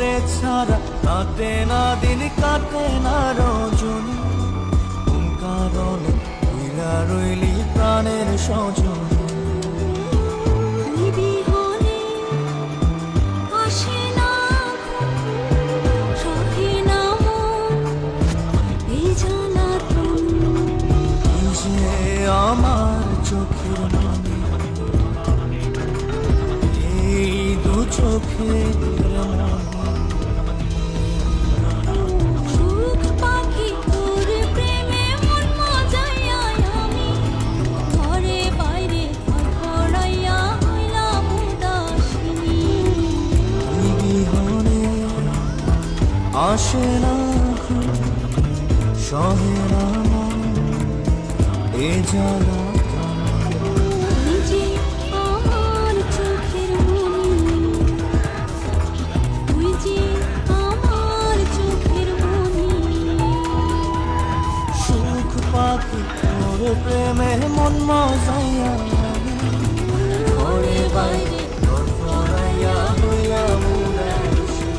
তোরে ছাড়া কাটে না দিন, কাটে না রজনী। কোন কারণে তুইলা রইলি প্রাণের স্বজন? আমার চোখের মনি, এই দু চোখের সুখ পাখি তোর প্রেমে মন মজাইয়া আমি ঘরে বাইরে ধরপড়াইয়া হইলাম উদাসিনী। তুই বিহনে আসে না সহে না মন এ জ্বালা। তুই যে আমার চোখের মনি, তুই যে আমার চোখের মনি। সুখ পাখি তোর প্রেমে মন মজাইয়া আমি ঘরে বাইরে ধরপড়াইয়া হইলাম উদাসী।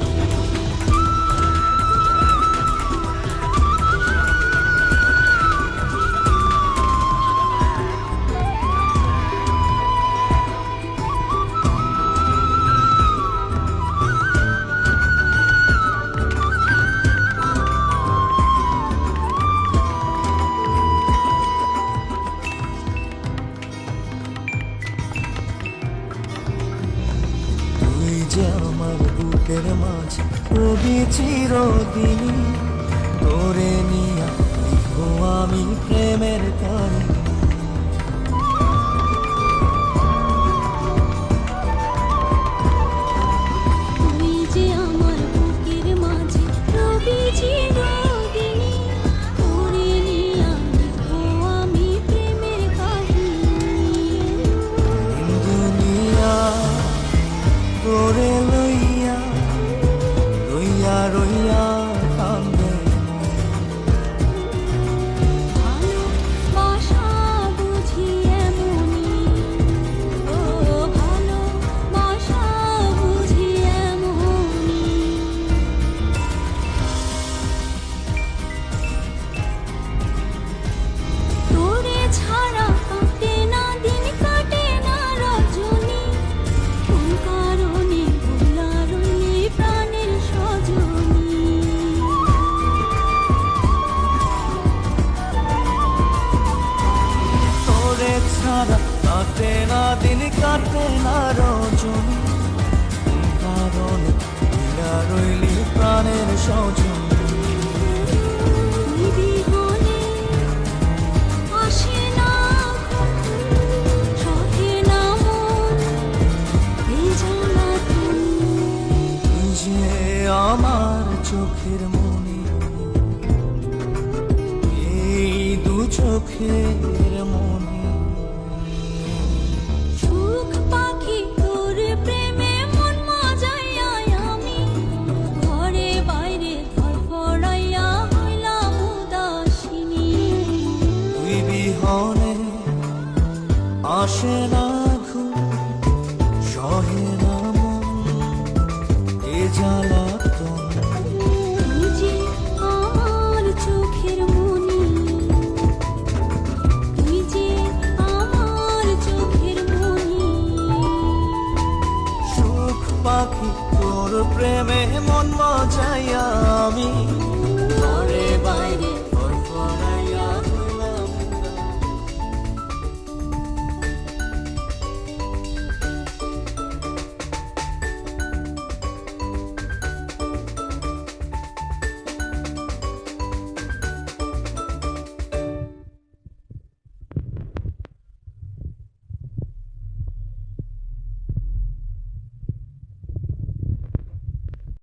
তুই যে আমার বুকের মাঝে কবি চিরদিনই, তোরে নিয়া লিখবো আমি প্রেমের কাহিনী। তুই যে আমার বুকের মাঝে রবি চিরদিনই, তোরে নিয়া লিখবো আমি প্রেমের কাহিনী। দুনিয়া তোরে লইয়া রইয়া রইয়া কান্দে ভালোবাসা বুঝি এমনি, ও ভালোবাসা বুঝি এমনি। তোরে ছাড়া কাটে না দিন, কাটে না রজনী। কোন কারণে ভুলা রইলি প্রাণের স্বজনী? তোরে ছাড়া কাটে না দিন, কাটে না রজনী। কোন কারণে তুইলা রইলি প্রাণের স্বজন? তুই বিহনে আসে না সহে না মন এই জ্বালাতন। তুই যে আমার চোখের মনি, এই দু চোখের মনি। সুখ পাখি তোর প্রেমে মন মজাইয়া আমি ঘরে বাইরে ধরপড়াইয়া হইলাম উদাসিনী। তুই বিহনে আসে না ঘুম, সহে না মন এ জ্বালাতন। তুই যে আমার চোখের মনি, তুই যে আমার চোখের মনি। সুখ পাখি তোর প্রেমে মন মজাইয়া আমি